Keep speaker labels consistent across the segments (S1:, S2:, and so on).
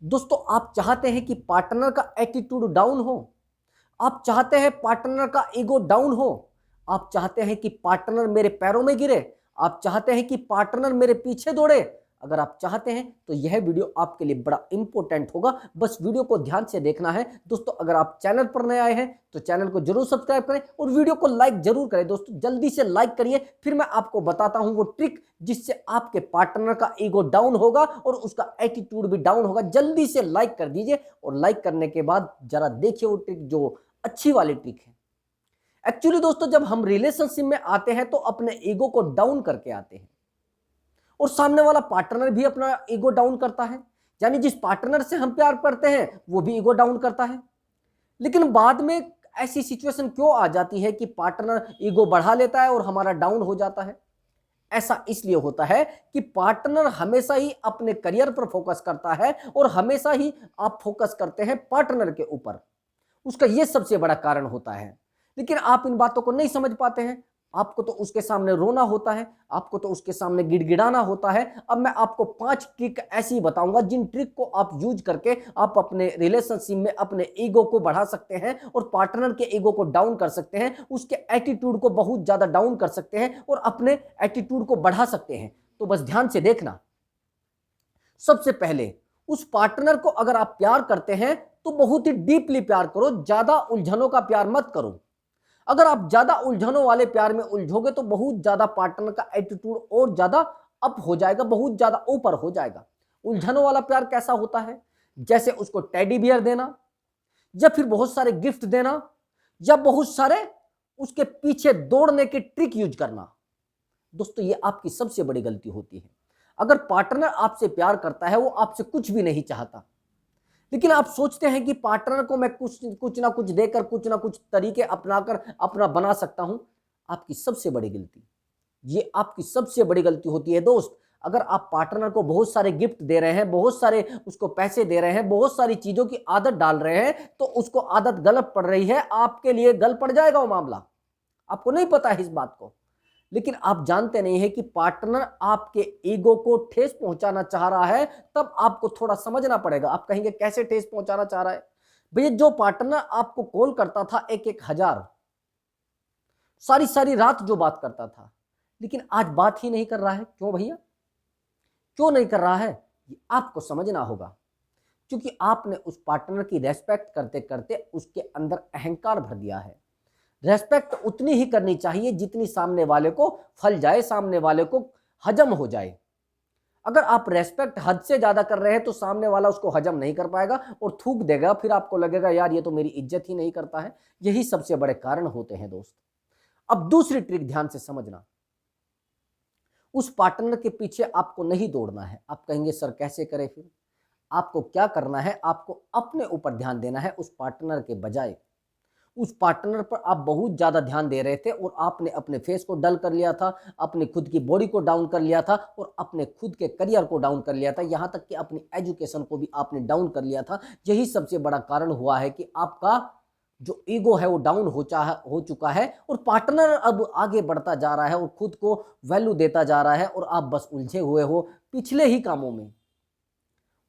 S1: दोस्तों, आप चाहते हैं कि पार्टनर का एटीट्यूड डाउन हो, आप चाहते हैं पार्टनर का ईगो डाउन हो, आप चाहते हैं कि पार्टनर मेरे पैरों में गिरे, आप चाहते हैं कि पार्टनर मेरे पीछे दौड़े। अगर आप चाहते हैं तो यह वीडियो आपके लिए बड़ा इंपॉर्टेंट होगा, बस वीडियो को ध्यान से देखना है। दोस्तों, अगर आप चैनल पर नए आए हैं तो चैनल को जरूर सब्सक्राइब करें और वीडियो को लाइक जरूर करें। दोस्तों, जल्दी से लाइक करिए, फिर मैं आपको बताता हूं वो ट्रिक जिससे आपके पार्टनर का ईगो डाउन होगा और उसका एटीट्यूड भी डाउन होगा। जल्दी से लाइक कर दीजिए और लाइक करने के बाद जरा देखिए वो ट्रिक, जो अच्छी वाली ट्रिक है। एक्चुअली दोस्तों, जब हम रिलेशनशिप में आते हैं तो अपने ईगो को डाउन करके आते हैं और सामने वाला पार्टनर भी अपना ईगो डाउन करता है, यानी जिस पार्टनर से हम प्यार करते हैं वो भी ईगो डाउन करता है। लेकिन बाद में ऐसी सिचुएशन क्यों आ जाती है कि पार्टनर ईगो बढ़ा लेता है और हमारा डाउन हो जाता है? ऐसा इसलिए होता है कि पार्टनर हमेशा ही अपने करियर पर फोकस करता है और हमेशा ही आप फोकस करते हैं पार्टनर के ऊपर। उसका यह सबसे बड़ा कारण होता है। लेकिन आप इन बातों को नहीं समझ पाते हैं। आपको तो उसके सामने रोना होता है, आपको तो उसके सामने गिड़गिड़ाना होता है। अब मैं आपको 5 ट्रिक ऐसी बताऊंगा जिन ट्रिक को आप यूज करके आप अपने रिलेशनशिप में अपने ईगो को बढ़ा सकते हैं और पार्टनर के ईगो को डाउन कर सकते हैं, उसके एटीट्यूड को बहुत ज्यादा डाउन कर सकते हैं और अपने एटीट्यूड को बढ़ा सकते हैं। तो बस ध्यान से देखना। सबसे पहले, उस पार्टनर को अगर आप प्यार करते हैं तो बहुत ही डीपली प्यार करो, ज्यादा उलझनों का प्यार मत करो। अगर आप ज्यादा उलझनों वाले प्यार में उलझोगे तो बहुत ज्यादा पार्टनर का एटीट्यूड और ज्यादा अप हो जाएगा, बहुत ज्यादा ऊपर हो जाएगा। उलझनों वाला प्यार कैसा होता है? जैसे उसको टेडी बियर देना, या फिर बहुत सारे गिफ्ट देना, या बहुत सारे उसके पीछे दौड़ने की ट्रिक यूज करना। दोस्तों, ये आपकी सबसे बड़ी गलती होती है। अगर पार्टनर आपसे प्यार करता है, वो आपसे कुछ भी नहीं चाहता, लेकिन आप सोचते हैं कि पार्टनर को मैं कुछ ना कुछ देकर, कुछ ना कुछ तरीके अपनाकर अपना बना सकता हूं। आपकी सबसे बड़ी गलती, ये आपकी सबसे बड़ी गलती होती है दोस्त। अगर आप पार्टनर को बहुत सारे गिफ्ट दे रहे हैं, बहुत सारे उसको पैसे दे रहे हैं, बहुत सारी चीजों की आदत डाल रहे हैं, तो उसको आदत गलत पड़ रही है, आपके लिए गल पड़ जाएगा वो मामला। आपको नहीं पता है इस बात को, लेकिन आप जानते नहीं है कि पार्टनर आपके ईगो को ठेस पहुंचाना चाह रहा है। तब आपको थोड़ा समझना पड़ेगा। आप कहेंगे कैसे ठेस पहुंचाना चाह रहा है? भैया, जो पार्टनर आपको कॉल करता था 1-1 हजार, सारी सारी रात जो बात करता था, लेकिन आज बात ही नहीं कर रहा है, क्यों भैया? क्यों नहीं कर रहा है? ये आपको समझना होगा। क्योंकि आपने उस पार्टनर की रेस्पेक्ट करते करते उसके अंदर अहंकार भर दिया है। रेस्पेक्ट उतनी ही करनी चाहिए जितनी सामने वाले को फल जाए, सामने वाले को हजम हो जाए। अगर आप रेस्पेक्ट हद से ज्यादा कर रहे हैं तो सामने वाला उसको हजम नहीं कर पाएगा और थूक देगा, फिर आपको लगेगा यार ये तो मेरी इज्जत ही नहीं करता है। यही सबसे बड़े कारण होते हैं दोस्त। अब दूसरी ट्रिक ध्यान से समझना। उस पार्टनर के पीछे आपको नहीं दौड़ना है। आप कहेंगे सर कैसे करें? फिर आपको क्या करना है? आपको अपने ऊपर ध्यान देना है उस पार्टनर के बजाय। उस पार्टनर पर आप बहुत ज्यादा ध्यान दे रहे थे और आपने अपने फेस को डल कर लिया था, अपने खुद की बॉडी को डाउन कर लिया था और अपने खुद के करियर को डाउन कर लिया था, यहां तक कि अपनी एजुकेशन को भी आपने डाउन कर लिया था। यही सबसे बड़ा कारण हुआ है कि आपका जो ईगो है वो डाउन हो चुका है और पार्टनर अब आगे बढ़ता जा रहा है और खुद को वैल्यू देता जा रहा है और आप बस उलझे हुए हो पिछले ही कामों में।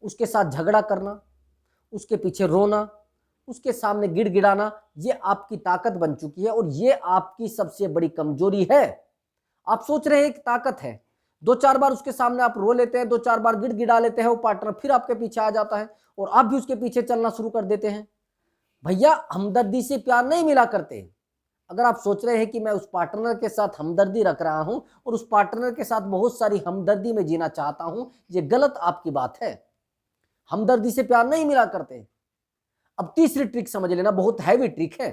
S1: उसके साथ झगड़ा करना, उसके पीछे रोना, उसके सामने गिड़गिड़ाना, ये आपकी ताकत बन चुकी है और ये आपकी सबसे बड़ी कमजोरी है। आप सोच रहे हैं कि ताकत है, 2-4 बार उसके सामने आप रो लेते हैं, 2-4 बार गिड़गिड़ा लेते हैं, वो पार्टनर फिर आपके पीछे आ जाता है और आप भी उसके पीछे चलना शुरू कर देते हैं। भैया, हमदर्दी से प्यार नहीं मिला करते। अगर आप सोच रहे हैं कि मैं उस पार्टनर के साथ हमदर्दी रख रहा हूं और उस पार्टनर के साथ बहुत सारी हमदर्दी में जीना चाहता हूं, ये गलत आपकी बात है। हमदर्दी से प्यार नहीं मिला करते। अब तीसरी ट्रिक समझ लेना, बहुत हैवी ट्रिक है।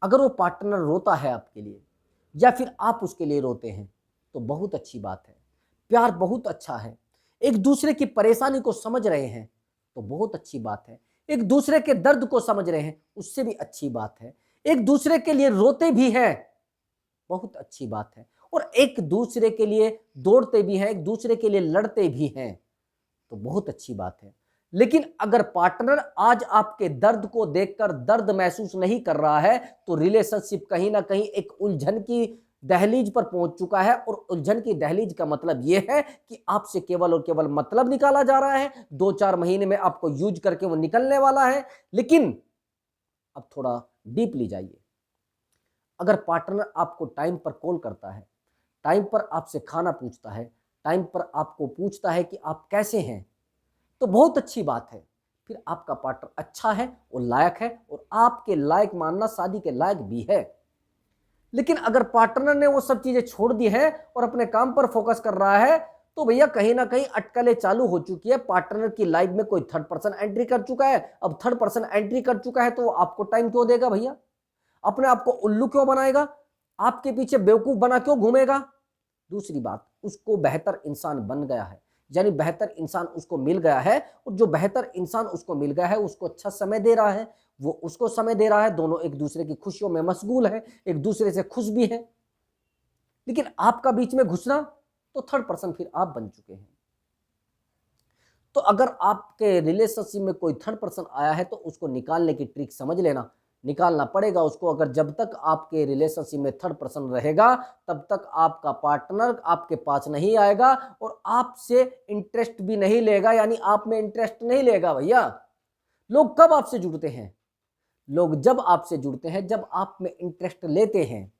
S1: अगर वो पार्टनर रोता है आपके लिए या फिर आप उसके लिए रोते हैं तो बहुत अच्छी बात है, प्यार बहुत अच्छा है। एक दूसरे की परेशानी को समझ रहे हैं तो बहुत अच्छी बात है। एक दूसरे के दर्द को समझ रहे हैं उससे भी अच्छी बात है। एक दूसरे के लिए रोते भी हैं, बहुत अच्छी बात है। और एक दूसरे के लिए दौड़ते भी हैं, एक दूसरे के लिए लड़ते भी हैं, तो बहुत अच्छी बात है। लेकिन अगर पार्टनर आज आपके दर्द को देखकर दर्द महसूस नहीं कर रहा है तो रिलेशनशिप कहीं ना कहीं एक उलझन की दहलीज पर पहुंच चुका है। और उलझन की दहलीज का मतलब यह है कि आपसे केवल और केवल मतलब निकाला जा रहा है, 2-4 महीने में आपको यूज करके वो निकलने वाला है। लेकिन अब थोड़ा डीपली जाइए। अगर पार्टनर आपको टाइम पर कॉल करता है, टाइम पर आपसे खाना पूछता है, टाइम पर आपको पूछता है कि आप कैसे हैं, तो बहुत अच्छी बात है। फिर आपका पार्टनर अच्छा है और लायक है, और आपके लायक मानना शादी के लायक भी है। लेकिन अगर पार्टनर ने वो सब चीजें छोड़ दी है और अपने काम पर फोकस कर रहा है, तो भैया कहीं ना कहीं अटकलें चालू हो चुकी है। पार्टनर की लाइफ में कोई थर्ड पर्सन एंट्री कर चुका है। अब थर्ड पर्सन एंट्री कर चुका है तो आपको टाइम क्यों देगा भैया? अपने आप को उल्लू क्यों बनाएगा? आपके पीछे बेवकूफ बना क्यों घूमेगा? दूसरी बात, उसको बेहतर इंसान बन गया है, यानी बेहतर इंसान उसको मिल गया है, और जो बेहतर इंसान उसको मिल गया है उसको अच्छा समय दे रहा है, वो उसको समय दे रहा है, दोनों एक दूसरे की खुशियों में मशगूल है, एक दूसरे से खुश भी है। लेकिन आपका बीच में घुसना, तो थर्ड पर्सन फिर आप बन चुके हैं। तो अगर आपके रिलेशनशिप में कोई थर्ड पर्सन आया है तो उसको निकालने की ट्रिक समझ लेना। निकालना पड़ेगा उसको। अगर जब तक आपके रिलेशनशिप में थर्ड पर्सन रहेगा तब तक आपका पार्टनर आपके पास नहीं आएगा और आपसे इंटरेस्ट भी नहीं लेगा, यानी आप में इंटरेस्ट नहीं लेगा भैया। लोग कब आपसे जुड़ते हैं? लोग जब आपसे जुड़ते हैं जब आप में इंटरेस्ट लेते हैं।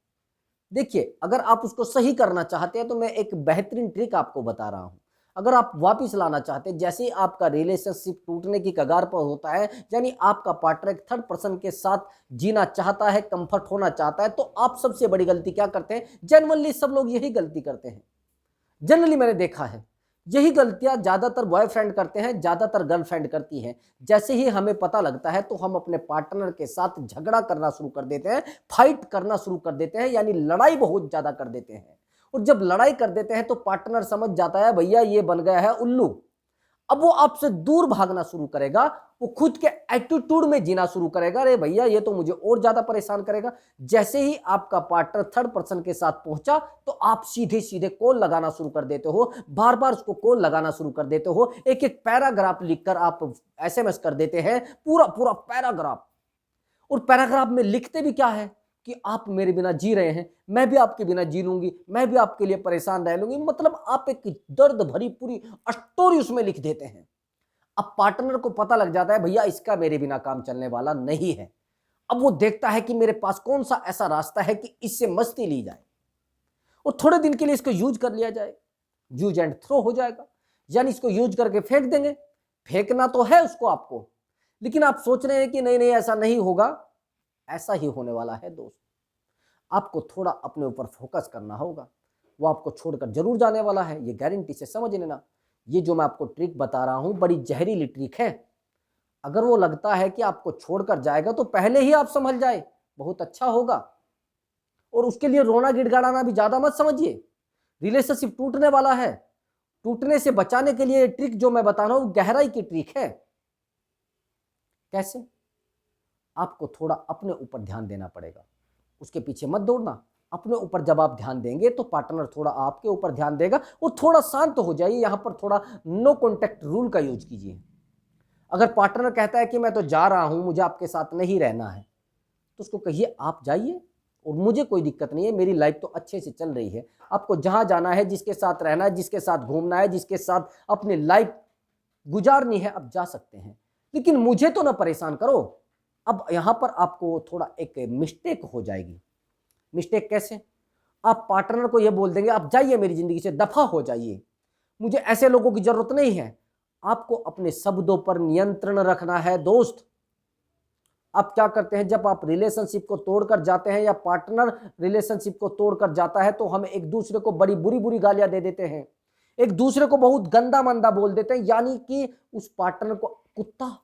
S1: देखिए, अगर आप उसको सही करना चाहते हैं तो मैं एक बेहतरीन ट्रिक आपको बता रहा हूं। अगर आप वापस लाना चाहते हैं, जैसे ही आपका रिलेशनशिप टूटने की कगार पर होता है, यानी आपका पार्टनर एक थर्ड पर्सन के साथ जीना चाहता है, कंफर्ट होना चाहता है, तो आप सबसे बड़ी गलती क्या करते हैं? जनरली सब लोग यही गलती करते हैं। जनरली मैंने देखा है यही गलतियां ज्यादातर बॉयफ्रेंड करते हैं, ज्यादातर गर्लफ्रेंड करती हैं। जैसे ही हमें पता लगता है तो हम अपने पार्टनर के साथ झगड़ा करना शुरू कर देते हैं, फाइट करना शुरू कर देते हैं, यानी लड़ाई बहुत ज्यादा कर देते हैं। और जब लड़ाई कर देते हैं तो पार्टनर समझ जाता है भैया ये बन गया है उल्लू। अब वो आपसे दूर भागना शुरू करेगा, वो खुद के एटीट्यूड में जीना शुरू करेगा, अरे भैया ये तो मुझे और ज्यादा परेशान करेगा। जैसे ही आपका पार्टनर थर्ड पर्सन के साथ पहुंचा तो आप सीधे सीधे कॉल लगाना शुरू कर देते हो, बार बार उसको कॉल लगाना शुरू कर देते हो, एक एक पैराग्राफ लिखकर आप एसएमएस कर देते हैं, पूरा पूरा पैराग्राफ। और पैराग्राफ में लिखते भी क्या है कि आप मेरे बिना जी रहे हैं, मैं भी आपके बिना जी लूंगी, मैं भी आपके लिए परेशान रह लूंगी। मतलब आप एक दर्द भरी पूरी स्टोरी उसमें लिख देते हैं। अब पार्टनर को पता लग जाता है भैया इसका मेरे बिना काम चलने वाला नहीं है। अब वो देखता है कि मेरे पास कौन सा ऐसा रास्ता है कि इससे मस्ती ली जाए और थोड़े दिन के लिए इसको यूज कर लिया जाए। यूज एंड थ्रो हो जाएगा, यानी इसको यूज करके फेंक देंगे। फेंकना तो है उसको आपको, लेकिन आप सोच रहे हैं कि नहीं नहीं ऐसा नहीं होगा। ऐसा ही होने वाला है दोस्त। आपको थोड़ा अपने ऊपर फोकस करना होगा। वो आपको छोड़कर जरूर जाने वाला है, ये गारंटी से समझ लेना। ये जो मैं आपको ट्रिक बता रहा हूं बड़ी जहरीली ट्रिक है। अगर वो लगता है कि आपको छोड़कर जाएगा तो पहले ही आप संभल जाए, बहुत अच्छा होगा। और उसके लिए रोना गिड़गिड़ाना भी ज्यादा मत समझिए। रिलेशनशिप टूटने वाला है, टूटने से बचाने के लिए ट्रिक जो मैं बता रहा हूं गहराई की ट्रिक है। कैसे? आपको थोड़ा अपने ऊपर ध्यान देना पड़ेगा, उसके पीछे मत दौड़ना। अपने ऊपर जब आप ध्यान देंगे तो पार्टनर थोड़ा आपके ऊपर ध्यान देगा और थोड़ा शांत हो जाइए। यहां पर थोड़ा नो कॉन्टेक्ट रूल का यूज कीजिए। अगर पार्टनर कहता है कि मैं तो जा रहा हूं, मुझे आपके साथ नहीं रहना है, तो उसको कहिए आप जाइए और मुझे कोई दिक्कत नहीं है, मेरी लाइफ तो अच्छे से चल रही है। आपको जहां जाना है, जिसके साथ रहना है, जिसके साथ घूमना है, जिसके साथ अपनी लाइफ गुजारनी है, आप जा सकते हैं, लेकिन मुझे तो ना परेशान करो। अब यहां पर आपको थोड़ा एक मिस्टेक हो जाएगी। मिस्टेक कैसे? आप पार्टनर को यह बोल देंगे आप जाइए मेरी जिंदगी से, दफा हो जाइए, मुझे ऐसे लोगों की जरूरत नहीं है। आपको अपने शब्दों पर नियंत्रण रखना है दोस्त। आप क्या करते हैं, जब आप रिलेशनशिप को तोड़कर जाते हैं या पार्टनर रिलेशनशिप को तोड़कर जाता है तो हम एक दूसरे को बड़ी बुरी बुरी गालियां दे देते हैं, एक दूसरे को बहुत गंदा मंदा बोल देते हैं, यानी कि उस पार्टनर को कुत्ता,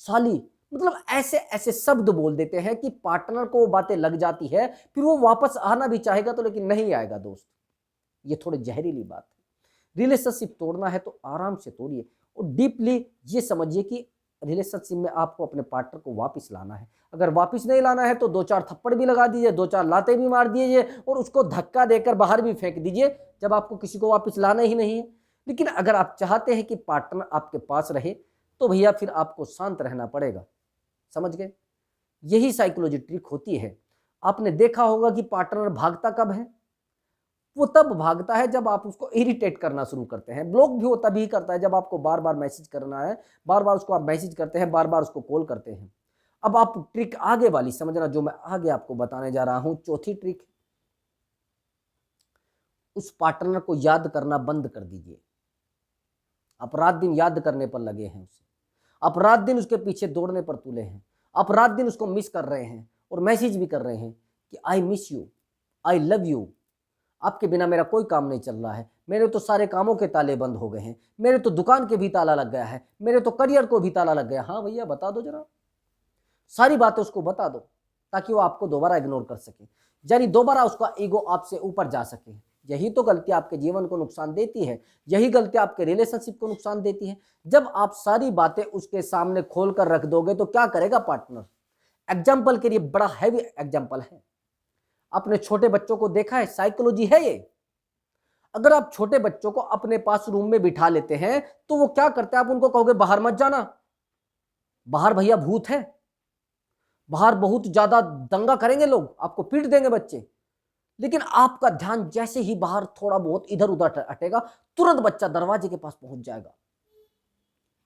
S1: साली, मतलब ऐसे ऐसे शब्द बोल देते हैं कि पार्टनर को वो बातें लग जाती है। फिर वो वापस आना भी चाहेगा तो लेकिन नहीं आएगा दोस्त। ये थोड़ी जहरीली बात है। रिलेशनशिप तोड़ना है तो आराम से तोड़िए और डीपली ये समझिए कि रिलेशनशिप में आपको अपने पार्टनर को वापस लाना है। अगर वापस नहीं लाना है तो 2-4 थप्पड़ भी लगा दीजिए, 2-4 लाते भी मार दीजिए और उसको धक्का देकर बाहर भी फेंक दीजिए जब आपको किसी को वापस लाना ही नहीं है। लेकिन अगर आप चाहते हैं कि पार्टनर आपके पास रहे तो भैया फिर आपको शांत रहना पड़ेगा। समझ गए? यही साइकोलॉजी ट्रिक होती है। आपने देखा होगा कि पार्टनर भागता कब है? वो तब भागता है जब आप उसको इरिटेट करना शुरू करते हैं। ब्लॉक भी वो तभी करता है जब आपको बार बार मैसेज करना है, बार बार उसको आप मैसेज करते हैं, बार बार उसको कॉल करते हैं। अब आप ट्रिक आगे वाली समझना जो मैं आगे आपको बताने जा रहा हूं। चौथी ट्रिक, उस पार्टनर को याद करना बंद कर दीजिए। आप रात दिन याद करने पर लगे हैं उसे, आप रात दिन उसके पीछे दौड़ने पर तुले हैं, आप रात दिन उसको मिस कर रहे हैं और मैसेज भी कर रहे हैं कि I miss you, I love you, आपके बिना मेरा कोई काम नहीं चल रहा है, मेरे तो सारे कामों के ताले बंद हो गए हैं, मेरे तो दुकान के भी ताला लग गया है, मेरे तो करियर को भी ताला लग गया। हाँ भैया बता दो जरा, सारी बातें उसको बता दो ताकि वो आपको दोबारा इग्नोर कर सके, यानी दोबारा उसका ईगो आपसे ऊपर जा सके। यही तो गलती आपके जीवन को नुकसान देती है, यही गलती आपके रिलेशनशिप को नुकसान देती है। जब आप सारी बातें उसके सामने खोल कर रख दोगे तो क्या करेगा पार्टनर? एग्जाम्पल के लिए बड़ा हैवी एग्जाम्पल है, अपने छोटे बच्चों को देखा है, साइकोलॉजी है ये। अगर आप छोटे बच्चों को अपने पास रूम में बिठा लेते हैं तो वो क्या करते हैं, आप उनको कहोगे बाहर मत जाना, बाहर भैया भूत है, बाहर बहुत ज्यादा दंगा करेंगे लोग, आपको पीट देंगे बच्चे। लेकिन आपका ध्यान जैसे ही बाहर थोड़ा बहुत इधर उधर हटेगा, तुरंत बच्चा दरवाजे के पास पहुंच जाएगा।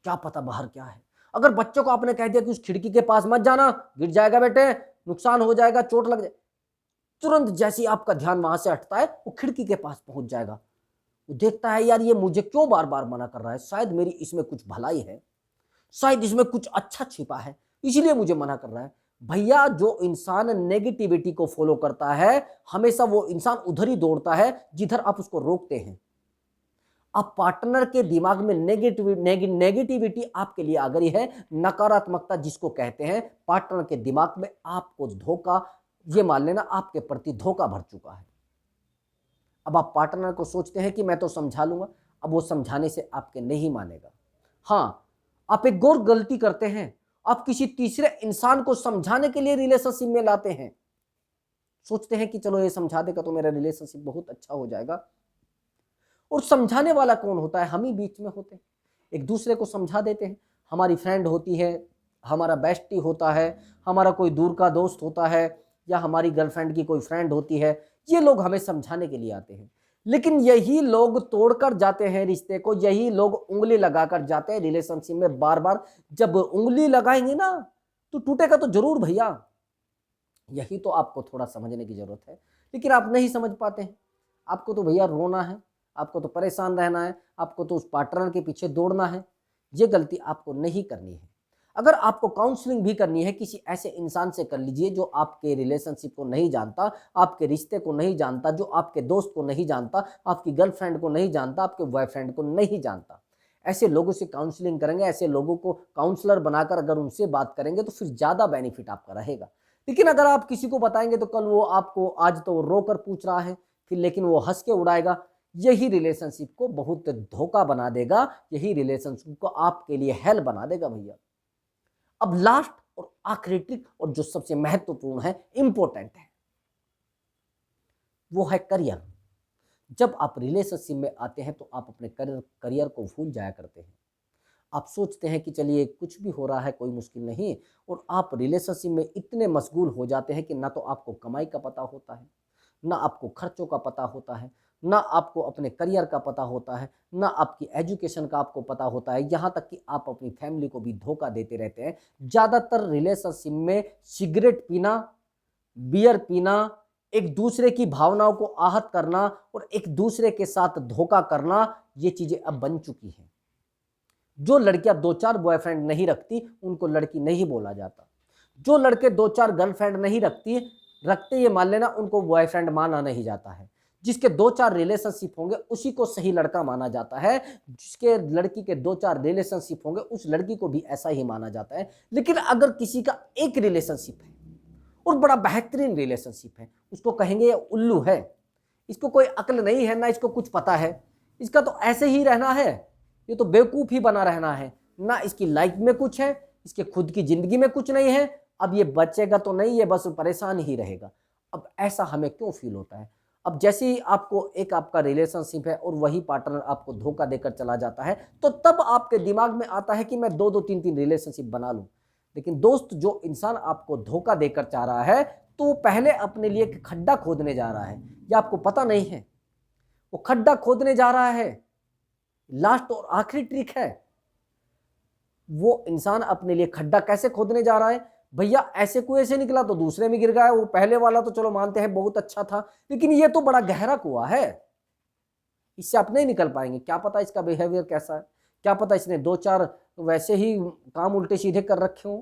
S1: क्या पता बाहर क्या है। अगर बच्चों को आपने कह दिया कि उस खिड़की के पास मत जाना, गिर जाएगा बेटे, नुकसान हो जाएगा, चोट लग जाए, तुरंत जैसे ही आपका ध्यान वहां से हटता है वो खिड़की के पास पहुंच जाएगा। वो देखता है यार ये मुझे क्यों बार बार मना कर रहा है, शायद मेरी इसमें कुछ भलाई है, शायद इसमें कुछ अच्छा छिपा है, इसलिए मुझे मना कर रहा है। भैया जो इंसान नेगेटिविटी को फॉलो करता है हमेशा वो इंसान उधर ही दौड़ता है जिधर आप उसको रोकते हैं। अब पार्टनर के दिमाग में नेगेटिविटी आपके लिए आ गई है, नकारात्मकता जिसको कहते हैं, पार्टनर के दिमाग में आपको धोखा, ये मान लेना आपके प्रति धोखा भर चुका है। अब आप पार्टनर को सोचते हैं कि मैं तो समझा लूंगा, अब वो समझाने से आपके नहीं मानेगा। हाँ, आप एक और गलती करते हैं, आप किसी तीसरे इंसान को समझाने के लिए रिलेशनशिप में लाते हैं, सोचते हैं कि चलो ये समझा देगा तो मेरा रिलेशनशिप बहुत अच्छा हो जाएगा। और समझाने वाला कौन होता है? हम ही बीच में होते हैं, एक दूसरे को समझा देते हैं। हमारी फ्रेंड होती है, हमारा बेस्टी होता है, हमारा कोई दूर का दोस्त होता है, या हमारी गर्लफ्रेंड की कोई फ्रेंड होती है, ये लोग हमें समझाने के लिए आते हैं। लेकिन यही लोग तोड़कर जाते हैं रिश्ते को, यही लोग उंगली लगाकर जाते हैं रिलेशनशिप में बार बार। जब उंगली लगाएंगे ना तो टूटेगा तो जरूर भैया, यही तो आपको थोड़ा समझने की जरूरत है। लेकिन आप नहीं समझ पाते हैं, आपको तो भैया रोना है, आपको तो परेशान रहना है, आपको तो उस पार्टनर के पीछे दौड़ना है। ये गलती आपको नहीं करनी है। अगर आपको काउंसलिंग भी करनी है, किसी ऐसे इंसान से कर लीजिए जो आपके रिलेशनशिप को नहीं जानता, आपके रिश्ते को नहीं जानता, जो आपके दोस्त को नहीं जानता, आपकी गर्लफ्रेंड को नहीं जानता, आपके बॉयफ्रेंड को नहीं जानता। ऐसे लोगों से काउंसलिंग करेंगे, ऐसे लोगों को काउंसलर बनाकर अगर उनसे बात करेंगे तो फिर ज़्यादा बेनिफिट आपका रहेगा। लेकिन अगर आप किसी को बताएंगे तो कल वो आपको, आज तो वो रो कर पूछ रहा है, फिर लेकिन वो हंस के उड़ाएगा, यही रिलेशनशिप को बहुत धोखा बना देगा, यही रिलेशनशिप को आपके लिए हेल बना देगा भैया। अब लास्ट और आखिरी ट्रिक, और जो सबसे महत्वपूर्ण है, इंपॉर्टेंट है, वो है करियर। जब आप रिलेशनशिप में आते हैं तो आप अपने करियर को भूल जाया करते हैं। आप सोचते हैं कि चलिए कुछ भी हो रहा है, कोई मुश्किल नहीं, और आप रिलेशनशिप में इतने मशगूल हो जाते हैं कि ना तो आपको कमाई का पता होता है, ना आपको खर्चों का पता होता है, ना आपको अपने करियर का पता होता है, ना आपकी एजुकेशन का आपको पता होता है, यहाँ तक कि आप अपनी फैमिली को भी धोखा देते रहते हैं। ज़्यादातर रिलेशनशिप में सिगरेट पीना, बियर पीना, एक दूसरे की भावनाओं को आहत करना और एक दूसरे के साथ धोखा करना, ये चीज़ें अब बन चुकी हैं। जो लड़कियां 2-4 बॉयफ्रेंड नहीं रखती उनको लड़की नहीं बोला जाता, जो लड़के 2-4 गर्लफ्रेंड नहीं रखते ये मान लेना उनको बॉयफ्रेंड माना नहीं जाता है। जिसके 2-4 रिलेशनशिप होंगे उसी को सही लड़का माना जाता है, जिसके लड़की के 2-4 रिलेशनशिप होंगे उस लड़की को भी ऐसा ही माना जाता है। लेकिन अगर किसी का एक रिलेशनशिप है और बड़ा बेहतरीन रिलेशनशिप है, उसको कहेंगे ये उल्लू है, इसको कोई अक्ल नहीं है, ना इसको कुछ पता है, इसका तो ऐसे ही रहना है, ये तो बेवकूफ़ ही बना रहना है, ना इसकी लाइफ में कुछ है, इसके खुद की ज़िंदगी में कुछ नहीं है, अब ये बचेगा तो नहीं, ये बस परेशान ही रहेगा। अब ऐसा हमें क्यों फील होता है? अब जैसे ही आपको एक आपका रिलेशनशिप है और वही पार्टनर आपको धोखा देकर चला जाता है, तो तब आपके दिमाग में आता है कि मैं 2-2 3-3 रिलेशनशिप बना लूं। लेकिन दोस्त, जो इंसान आपको धोखा देकर चाह रहा है, तो वो पहले अपने लिए एक खड्डा खोदने जा रहा है, ये आपको पता नहीं है। वो खड्डा खोदने जा रहा है, लास्ट और आखिरी ट्रिक है। वो इंसान अपने लिए खड्डा कैसे खोदने जा रहा है? भैया ऐसे कुएं से निकला तो दूसरे में गिर गया, वो पहले वाला तो चलो मानते हैं बहुत अच्छा था, लेकिन ये तो बड़ा गहरा कुआं है, इससे आप नहीं निकल पाएंगे। क्या पता इसका बिहेवियर कैसा है, क्या पता इसने 2-4 वैसे ही काम उल्टे सीधे कर रखे हों,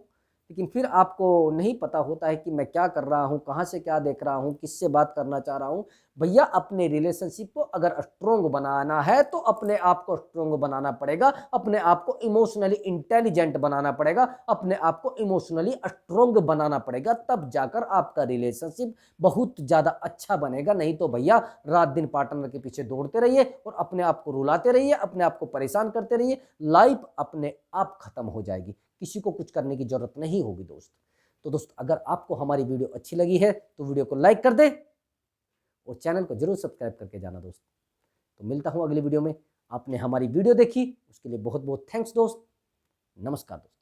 S1: लेकिन फिर आपको नहीं पता होता है कि मैं क्या कर रहा हूँ, कहाँ से क्या देख रहा हूँ, किससे बात करना चाह रहा हूँ। भैया अपने रिलेशनशिप को अगर स्ट्रोंग बनाना है तो अपने आप को स्ट्रोंग बनाना पड़ेगा, अपने आप को इमोशनली इंटेलिजेंट बनाना पड़ेगा, अपने आप को इमोशनली स्ट्रोंग बनाना पड़ेगा, तब जाकर आपका रिलेशनशिप बहुत ज़्यादा अच्छा बनेगा। नहीं तो भैया रात दिन पार्टनर के पीछे दौड़ते रहिए और अपने आप को रुलाते रहिए, अपने आप को परेशान करते रहिए, लाइफ अपने आप खत्म हो जाएगी, किसी को कुछ करने की जरूरत नहीं होगी दोस्त। तो दोस्त अगर आपको हमारी वीडियो अच्छी लगी है तो वीडियो को लाइक कर दे और चैनल को जरूर सब्सक्राइब करके जाना दोस्त। तो मिलता हूं अगली वीडियो में। आपने हमारी वीडियो देखी उसके लिए बहुत बहुत थैंक्स दोस्त। नमस्कार दोस्त।